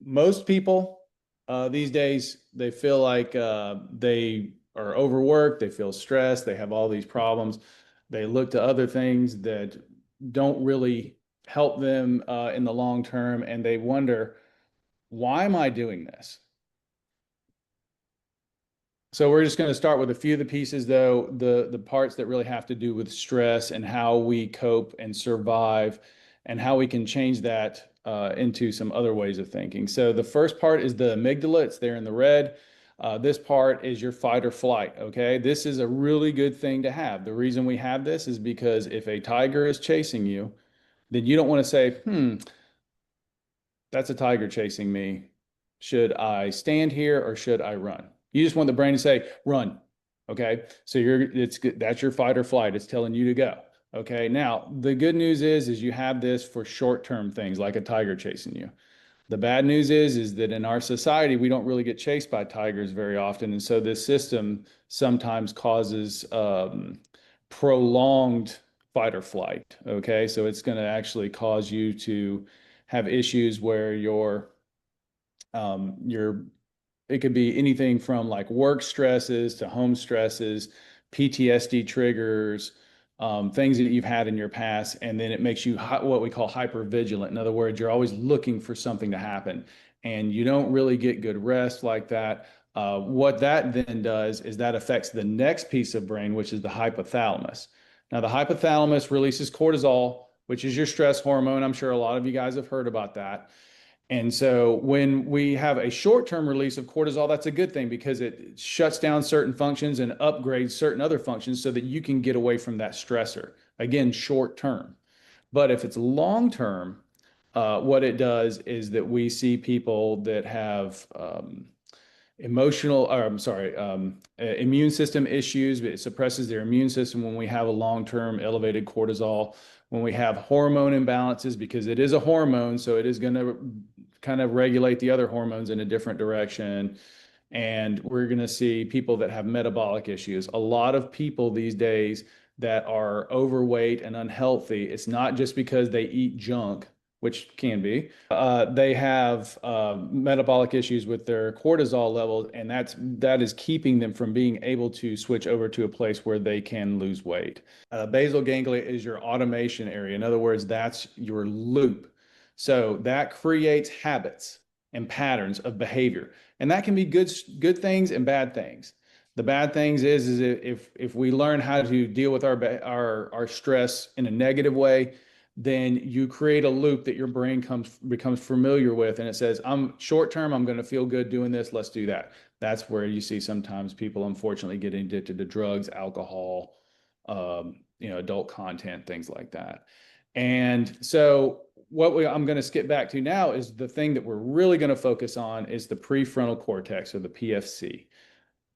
most people these days, they feel like they are overworked, they feel stressed, they have all these problems. They look to other things that don't really help them in the long term, and they wonder, why am I doing this? So we're just going to start with a few of the pieces, though, the parts that really have to do with stress and how we cope and survive, and how we can change that into some other ways of thinking. So the first part is the amygdala. It's there in the red. This part is your fight or flight. Okay, this is a really good thing to have. The reason we have this is because if a tiger is chasing you, then you don't want to say, that's a tiger chasing me. Should I stand here or should I run? You just want the brain to say, run. Okay. So that's your fight or flight. It's telling you to go. Okay. Now, the good news is you have this for short-term things like a tiger chasing you. The bad news is that in our society, we don't really get chased by tigers very often. And so this system sometimes causes prolonged fight or flight. Okay. So it's going to actually cause you to have issues where your it could be anything from like work stresses to home stresses, PTSD triggers, things that you've had in your past, and then it makes you what we call hyper vigilant. In other words, you're always looking for something to happen, and you don't really get good rest like that. What that then does is that affects the next piece of brain, which is the hypothalamus. Now, the hypothalamus releases cortisol, which is your stress hormone. I'm sure a lot of you guys have heard about that. And so when we have a short-term release of cortisol, that's a good thing because it shuts down certain functions and upgrades certain other functions so that you can get away from that stressor. Again, short-term. But if it's long-term, what it does is that we see people that have immune system issues. It suppresses their immune system when we have a long-term elevated cortisol, when we have hormone imbalances, because it is a hormone, so it is going to kind of regulate the other hormones in a different direction. And we're going to see people that have metabolic issues. A lot of people these days that are overweight and unhealthy, it's not just because they eat junk, which can be. They have metabolic issues with their cortisol levels, and that is keeping them from being able to switch over to a place where they can lose weight. Basal ganglia is your automation area. In other words, that's your loop. So that creates habits and patterns of behavior, and that can be good things and bad things. The bad things is if we learn how to deal with our stress in a negative way, then you create a loop that your brain becomes familiar with, and it says, I'm short term, I'm going to feel good doing this, let's do that. That's where you see sometimes people unfortunately getting addicted to drugs, alcohol, adult content, things like that. And so I'm going to skip back to now is the thing that we're really going to focus on is the prefrontal cortex, or the PFC.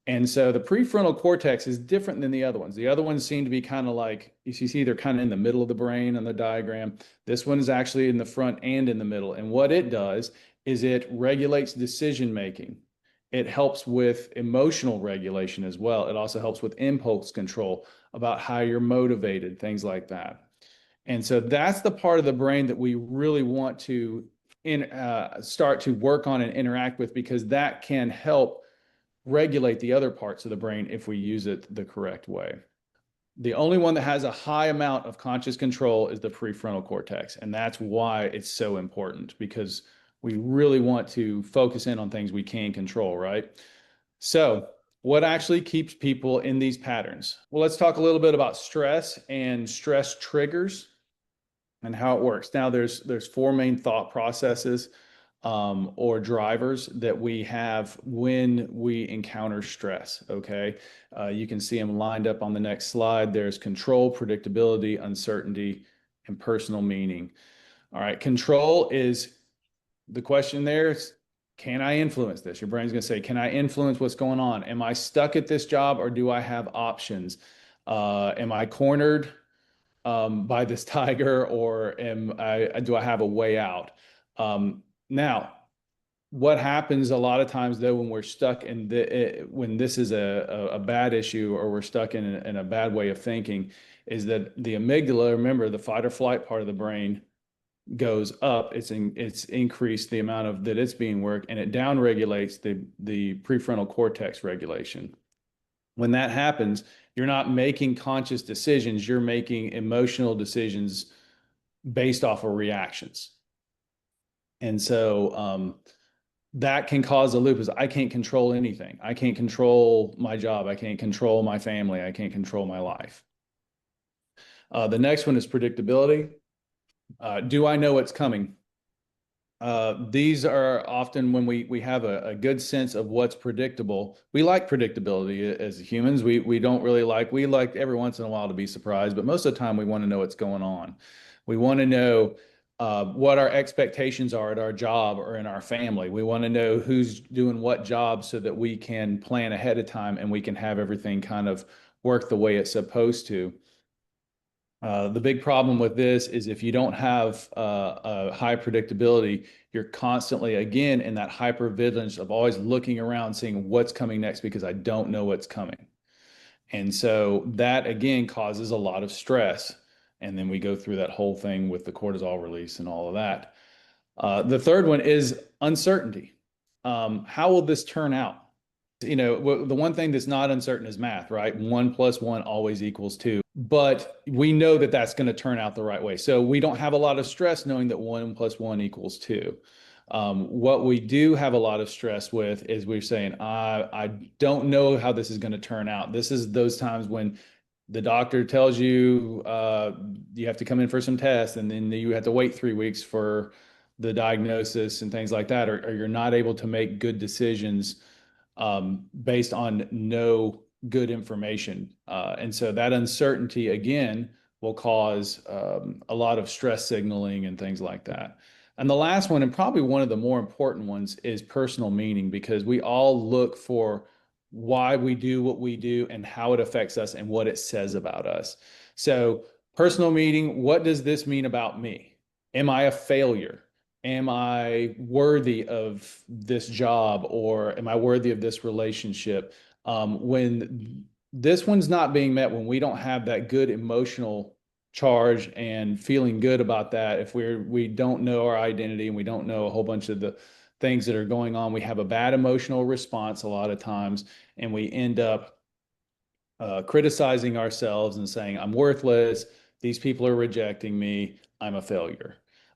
And so the prefrontal cortex is different than the other ones. The other ones seem to be kind of like, you see, they're kind of in the middle of the brain on the diagram. This one is actually in the front and in the middle. And what it does is it regulates decision making. It helps with emotional regulation as well. It also helps with impulse control, about how you're motivated, things like that. And so that's the part of the brain that we really want to start to work on and interact with, because that can help regulate the other parts of the brain if we use it the correct way. The only one that has a high amount of conscious control is the prefrontal cortex. And that's why it's so important, because we really want to focus in on things we can control, right? So what actually keeps people in these patterns? Well, let's talk a little bit about stress and stress triggers and how it works. Now, there's four main thought processes or drivers that we have when we encounter stress. Okay. You can see them lined up on the next slide. There's control, predictability, uncertainty, and personal meaning. All right. Control is the question there is, can I influence this? Your brain's going to say, can I influence what's going on? Am I stuck at this job, or do I have options? Am I cornered by this tiger, or do I have a way out? Now, what happens a lot of times, though, when we're stuck when this is a bad issue, or we're stuck in a bad way of thinking, is that the amygdala, remember the fight or flight part of the brain, goes up, it's increased the amount of that it's being worked, and it downregulates the prefrontal cortex regulation. When that happens, you're not making conscious decisions, you're making emotional decisions based off of reactions. And so that can cause a loop is I can't control anything. I can't control my job. I can't control my family. I can't control my life. The next one is predictability. Do I know what's coming? These are often when we have a good sense of what's predictable. We like predictability as humans. We don't really we like every once in a while to be surprised, but most of the time we want to know what's going on. We want to know what our expectations are at our job or in our family. We want to know who's doing what job so that we can plan ahead of time and we can have everything kind of work the way it's supposed to. The big problem with this is if you don't have a high predictability, you're constantly, again, in that hypervigilance of always looking around, seeing what's coming next because I don't know what's coming. And so that, again, causes a lot of stress. And then we go through that whole thing with the cortisol release and all of that. The third one is uncertainty. How will this turn out? The one thing that's not uncertain is math, right? 1 + 1 always equals 2. But we know that that's going to turn out the right way. So we don't have a lot of stress knowing that 1 + 1 equals 2. What we do have a lot of stress with is we're saying, I don't know how this is going to turn out. This is those times when the doctor tells you you have to come in for some tests, and then you have to wait 3 weeks for the diagnosis and things like that, or you're not able to make good decisions based on no good information. And so that uncertainty, again, will cause a lot of stress signaling and things like that. And the last one, and probably one of the more important ones, is personal meaning, because we all look for why we do what we do and how it affects us and what it says about us. So personal meaning, what does this mean about me? Am I a failure? Am I worthy of this job, or am I worthy of this relationship? When this one's not being met, when we don't have that good emotional charge and feeling good about that, if we don't know our identity and we don't know a whole bunch of the things that are going on, we have a bad emotional response a lot of times, and we end up criticizing ourselves and saying, I'm worthless, these people are rejecting me, I'm a failure.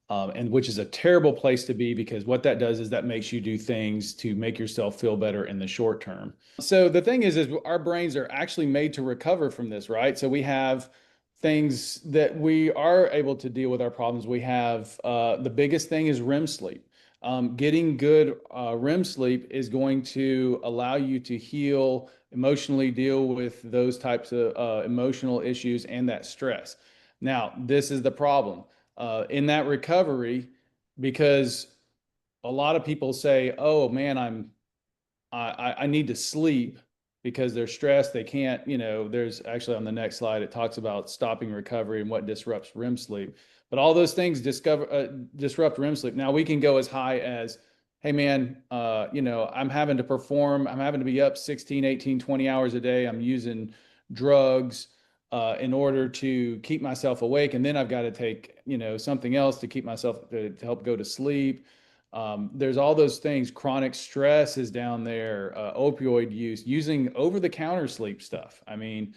And which is a terrible place to be, because what that does is that makes you do things to make yourself feel better in the short term. So the thing is our brains are actually made to recover from this, right? So we have things that we are able to deal with our problems. We have the biggest thing is REM sleep. Getting good REM sleep is going to allow you to heal, emotionally deal with those types of emotional issues and that stress. Now, this is the problem. In that recovery, because a lot of people say, oh man, I need to sleep because they're stressed. They can't, there's actually on the next slide, it talks about stopping recovery and what disrupts REM sleep. But all those things disrupt REM sleep. Now we can go as high as, hey man, I'm having to perform, I'm having to be up 16, 18, 20 hours a day. I'm using drugs in order to keep myself awake. And then I've got to take, something else to keep myself to help go to sleep. There's all those things. Chronic stress is down there, opioid use, using over-the-counter sleep stuff. I mean,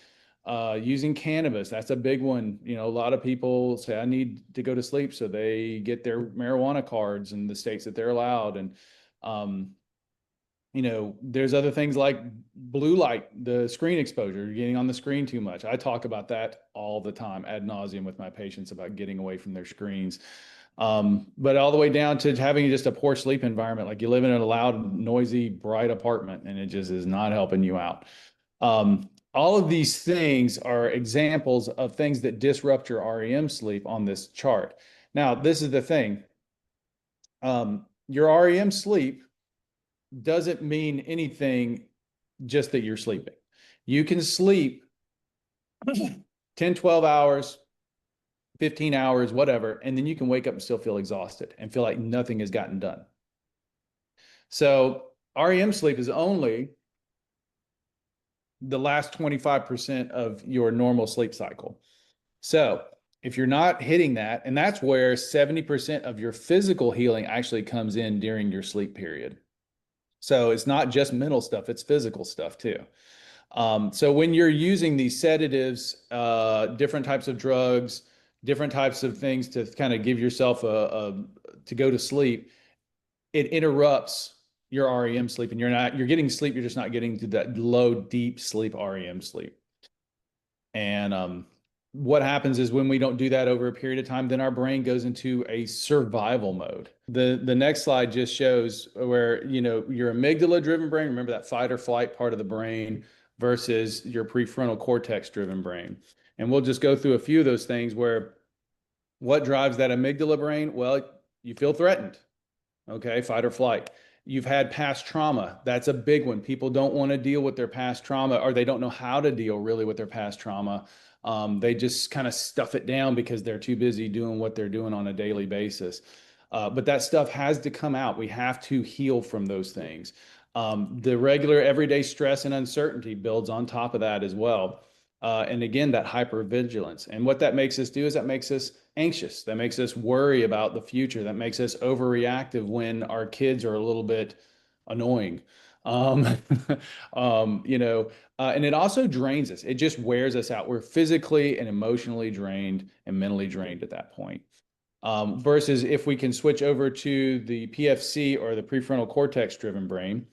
using cannabis, that's a big one. A lot of people say, I need to go to sleep, so they get their marijuana cards in the states that they're allowed. And, there's other things like blue light, the screen exposure, you're getting on the screen too much. I talk about that all the time ad nauseum with my patients about getting away from their screens. But all the way down to having just a poor sleep environment, like you live in a loud, noisy, bright apartment, and it just is not helping you out. All of these things are examples of things that disrupt your REM sleep on this chart. Now, this is the thing. Your REM sleep doesn't mean anything just that you're sleeping. You can sleep 10, 12 hours, 15 hours, whatever, and then you can wake up and still feel exhausted and feel like nothing has gotten done. So REM sleep is only the last 25% of your normal sleep cycle. So If you're not hitting that, and that's where 70% of your physical healing actually comes in during your sleep period. So it's not just mental stuff, it's physical stuff too. So when you're using these sedatives, different types of drugs, different types of things to kind of give yourself to go to sleep, it interrupts your REM sleep, and you're getting sleep, you're just not getting to that low, deep sleep REM sleep. And what happens is when we don't do that over a period of time, then our brain goes into a survival mode. The next slide just shows where, your amygdala-driven brain, remember that fight or flight part of the brain, versus your prefrontal cortex-driven brain. And we'll just go through a few of those things where what drives that amygdala brain? Well, you feel threatened. Okay, fight or flight. You've had past trauma. That's a big one. People don't want to deal with their past trauma, or they don't know how to deal really with their past trauma. They just kind of stuff it down because they're too busy doing what they're doing on a daily basis. But that stuff has to come out. We have to heal from those things. The regular everyday stress and uncertainty builds on top of that as well. And again, that hypervigilance. And what that makes us do is that makes us anxious. That makes us worry about the future. That makes us overreactive when our kids are a little bit annoying. Um, and it also drains us. It just wears us out. We're physically and emotionally drained and mentally drained at that point. Versus if we can switch over to the PFC, or the prefrontal cortex driven brain,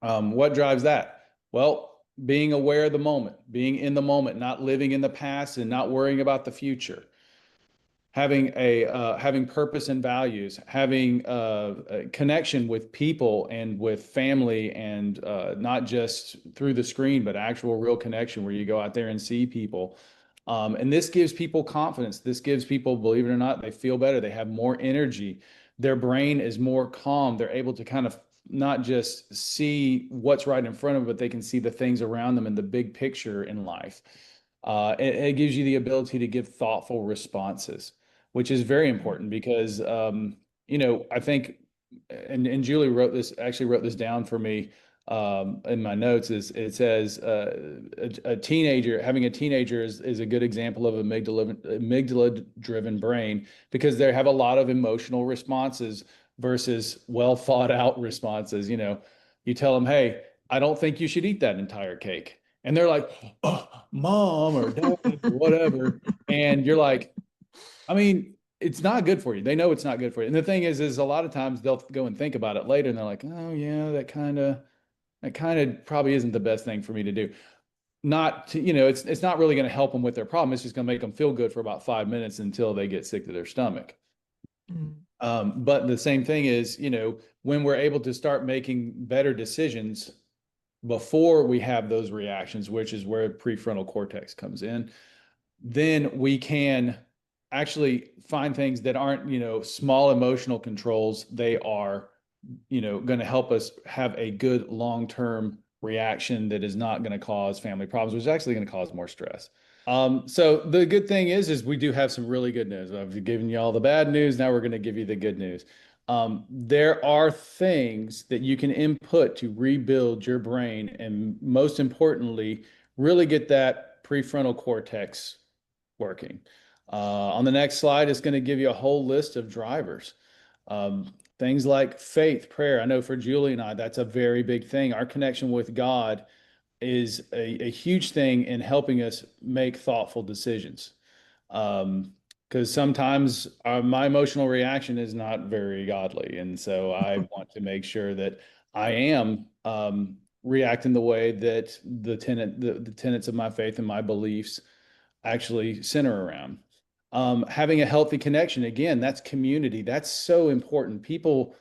what drives that? Well, being aware of the moment, being in the moment, not living in the past and not worrying about the future. Having purpose and values, having a connection with people and with family, and not just through the screen, but actual real connection where you go out there and see people. And this gives people confidence. This gives people, believe it or not, they feel better. They have more energy. Their brain is more calm. They're able to kind of not just see what's right in front of them, but they can see the things around them and the big picture in life. It gives you the ability to give thoughtful responses, which is very important because, I think, and Julie actually wrote this down for me in my notes, is it says a teenager, having a teenager is a good example of amygdala-driven brain, because they have a lot of emotional responses versus well thought out responses. You tell them, hey, I don't think you should eat that entire cake. And they're like, oh, mom or dad or whatever. And you're like, I mean, it's not good for you. They know it's not good for you. And the thing is a lot of times they'll go and think about it later, and they're like, oh yeah, that kind of probably isn't the best thing for me to do. Not to, it's not really going to help them with their problem. It's just going to make them feel good for about 5 minutes until they get sick to their stomach. But the same thing is, when we're able to start making better decisions before we have those reactions, which is where prefrontal cortex comes in, then we can actually find things that aren't, small emotional controls. They are, going to help us have a good long-term reaction that is not going to cause family problems, which is actually going to cause more stress. So the good thing is we do have some really good news. I've given you all the bad news. Now we're going to give you the good news. There are things that you can input to rebuild your brain, and most importantly, really get that prefrontal cortex working. On the next slide, it's going to give you a whole list of drivers. Things like faith, prayer. I know for Julie and I, that's a very big thing. Our connection with God is a huge thing in helping us make thoughtful decisions. Because sometimes my emotional reaction is not very godly. And so I want to make sure that I am reacting the way that the tenets of my faith and my beliefs actually center around. Having a healthy connection, again, that's community. That's so important. People,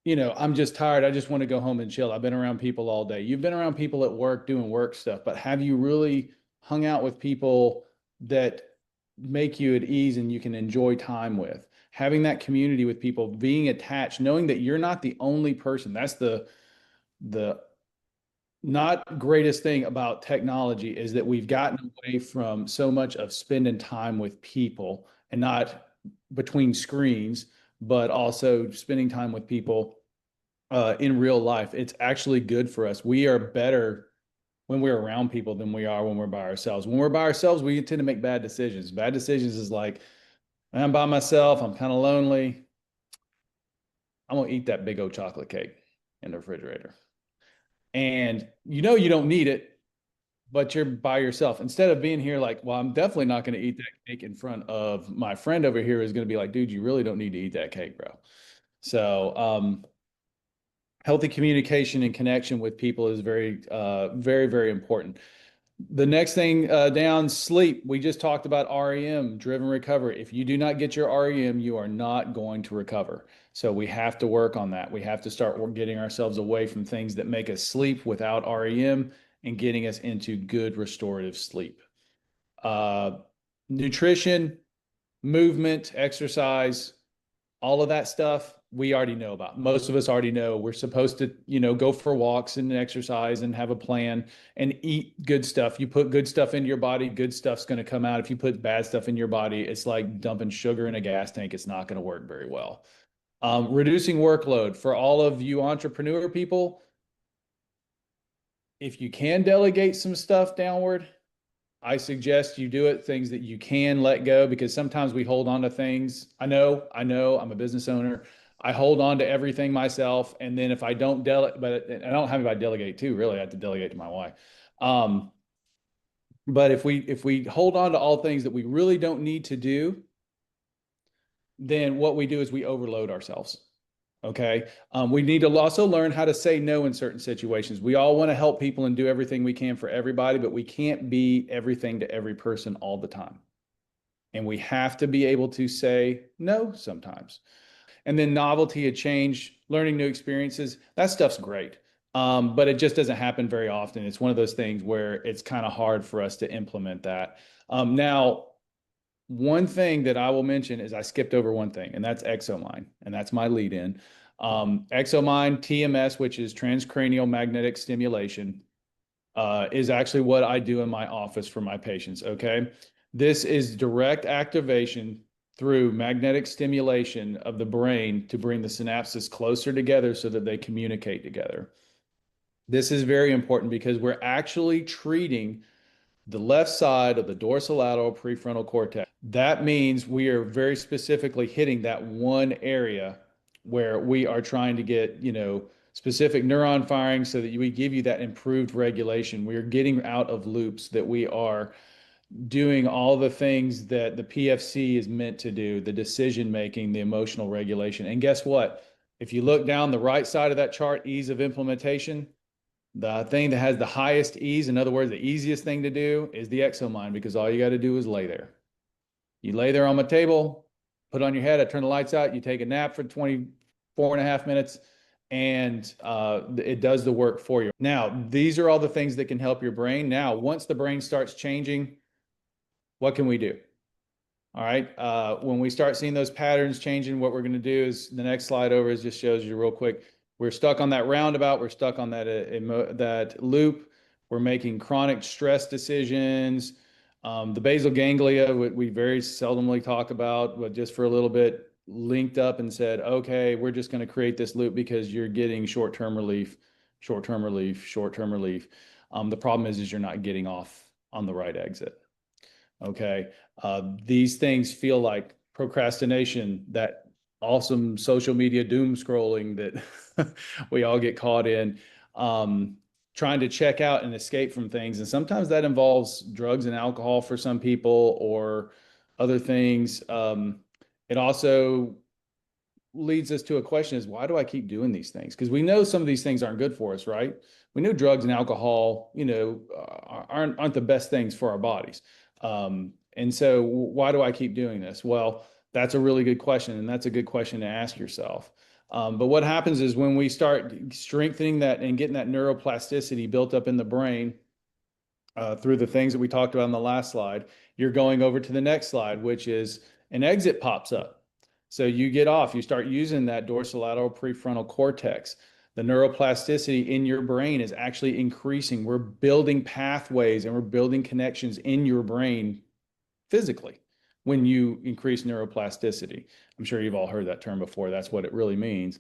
I'm just tired. I just want to go home and chill. I've been around people all day. You've been around people at work doing work stuff, but have you really hung out with people that make you at ease and you can enjoy time with? Having that community with people, being attached, knowing that you're not the only person. That's the not greatest thing about technology, is that we've gotten away from so much of spending time with people, and not between screens, but also spending time with people in real life. It's actually good for us. We are better when we're around people than we are when we're by ourselves. When we're by ourselves, we tend to make bad decisions. Bad decisions is like, I'm by myself, I'm kind of lonely. I'm gonna eat that big old chocolate cake in the refrigerator. And you know you don't need it, but you're by yourself. Instead of being here like, well, I'm definitely not going to eat that cake in front of my friend over here is going to be like, dude, you really don't need to eat that cake, bro. So, healthy communication and connection with people is very, very important. The next thing down, sleep. We just talked about REM, driven recovery. If you do not get your REM, you are not going to recover. So we have to work on that. We have to start getting ourselves away from things that make us sleep without REM and getting us into good restorative sleep. Uh, Nutrition, movement, exercise, all of that stuff we already know about. Most of us already know we're supposed to, go for walks and exercise and have a plan and eat good stuff. You put good stuff into your body, good stuff's going to come out. If you put bad stuff in your body, it's like dumping sugar in a gas tank. It's not going to work very well. Reducing workload for all of you entrepreneur people. If you can delegate some stuff downward, I suggest you do it, things that you can let go, because sometimes we hold on to things. I know, I'm a business owner. I hold on to everything myself. And then if I don't delegate, but I don't have anybody delegate to, really, I have to delegate to my wife. Um, but if we hold on to all things that we really don't need to do, then what we do is we overload ourselves. Okay. We need to also learn how to say no in certain situations. We all want to help people and do everything we can for everybody, but we can't be everything to every person all the time. And we have to be able to say no sometimes. And then novelty, a change, learning new experiences, that stuff's great. But it just doesn't happen very often. It's one of those things where it's kind of hard for us to implement that. Now, one thing that I will mention is I skipped over one thing, and that's ExoMind, and that's my lead in. ExoMind TMS, which is transcranial magnetic stimulation, is actually what I do in my office for my patients. Okay. This is direct activation through magnetic stimulation of the brain to bring the synapses closer together so that they communicate together. This is very important because we're actually treating the left side of the dorsolateral prefrontal cortex. That means we are very specifically hitting that one area where we are trying to get, specific neuron firing so that we give you that improved regulation. We are getting out of loops, that we are doing all the things that the PFC is meant to do, the decision making, the emotional regulation. And guess what? If you look down the right side of that chart, ease of implementation, the thing that has the highest ease, in other words, the easiest thing to do, is the ExoMind, because all you got to do is lay there. You lay there on my table, put on your head, I turn the lights out, you take a nap for 24 and a half minutes, and it does the work for you. Now, these are all the things that can help your brain. Now, once the brain starts changing, what can we do? All right. When we start seeing those patterns changing, what we're going to do is, the next slide over is just shows you real quick. We're stuck on that roundabout. We're stuck on that loop. We're making chronic stress decisions. The basal ganglia, we very seldomly talk about, but just for a little bit, linked up and said, okay, we're just going to create this loop because you're getting short-term relief, short-term relief, short-term relief. The problem is you're not getting off on the right exit. Okay. These things feel like procrastination, that awesome social media doom scrolling that we all get caught in, trying to check out and escape from things. And sometimes that involves drugs and alcohol for some people, or other things. It also leads us to a question, is why do I keep doing these things? Because we know some of these things aren't good for us, right? We know drugs and alcohol, aren't the best things for our bodies. And so why do I keep doing this? Well, that's a really good question. And that's a good question to ask yourself. But what happens is when we start strengthening that and getting that neuroplasticity built up in the brain, through the things that we talked about on the last slide, you're going over to the next slide, which is an exit pops up. So you get off, you start using that dorsolateral prefrontal cortex. The neuroplasticity in your brain is actually increasing. We're building pathways and we're building connections in your brain physically when you increase neuroplasticity. I'm sure you've all heard that term before. That's what it really means.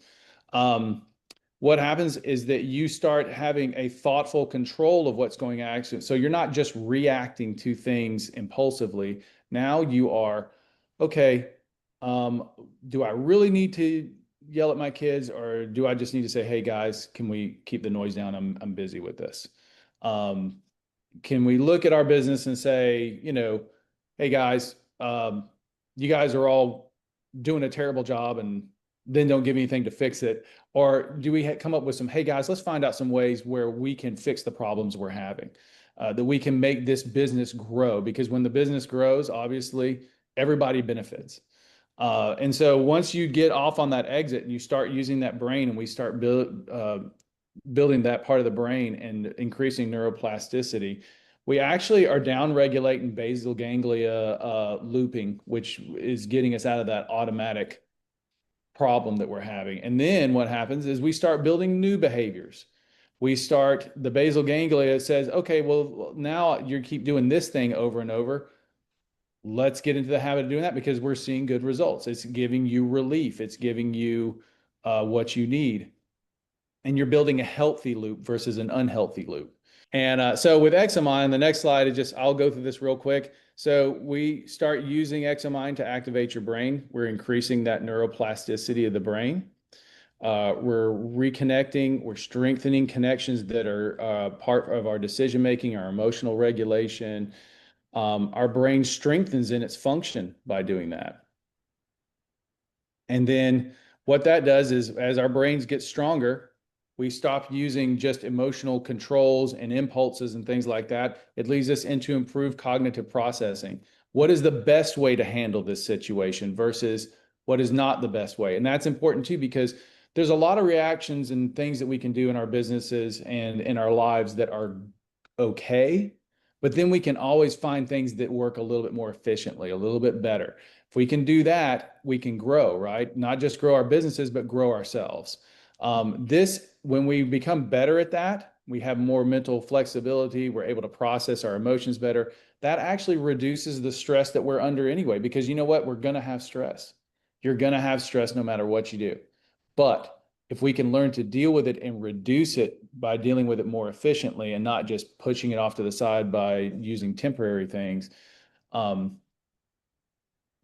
what happens is that you start having a thoughtful control of what's going on. So you're not just reacting to things impulsively. Now you are, okay, do I really need to yell at my kids, or do I just need to say, hey guys, can we keep the noise down? I'm busy with this. Um, can we look at our business and say, hey guys, you guys are all doing a terrible job, and then don't give me anything to fix it? Or do we come up with some, hey guys, let's find out some ways where we can fix the problems we're having, that we can make this business grow? Because when the business grows, obviously everybody benefits. And so once you get off on that exit and you start using that brain, and we start building that part of the brain and increasing neuroplasticity, we actually are down regulating basal ganglia looping, which is getting us out of that automatic problem that we're having. And then what happens is we start building new behaviors. The basal ganglia says, okay, well, now you keep doing this thing over and over. Let's get into the habit of doing that, because we're seeing good results. It's giving you relief. It's giving you what you need. And you're building a healthy loop versus an unhealthy loop. And so with Examine, the next slide is I'll go through this real quick. So we start using Examine to activate your brain. We're increasing that neuroplasticity of the brain. We're reconnecting, we're strengthening connections that are part of our decision-making, our emotional regulation. Our brain strengthens in its function by doing that. And then what that does is, as our brains get stronger, we stop using just emotional controls and impulses and things like that. It leads us into improved cognitive processing. What is the best way to handle this situation versus what is not the best way? And that's important too, because there's a lot of reactions and things that we can do in our businesses and in our lives that are okay, but then we can always find things that work a little bit more efficiently, a little bit better. If we can do that, we can grow, right? Not just grow our businesses, but grow ourselves. When we become better at that, we have more mental flexibility. We're able to process our emotions better. That actually reduces the stress that we're under anyway, because you know what? We're going to have stress. You're going to have stress no matter what you do. But if we can learn to deal with it and reduce it by dealing with it more efficiently and not just pushing it off to the side by using temporary things,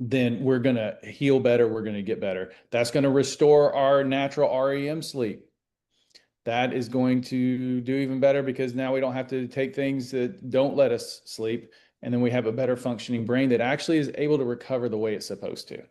then we're going to heal better. We're going to get better. That's going to restore our natural REM sleep. That is going to do even better, because now we don't have to take things that don't let us sleep. And then we have a better functioning brain that actually is able to recover the way it's supposed to.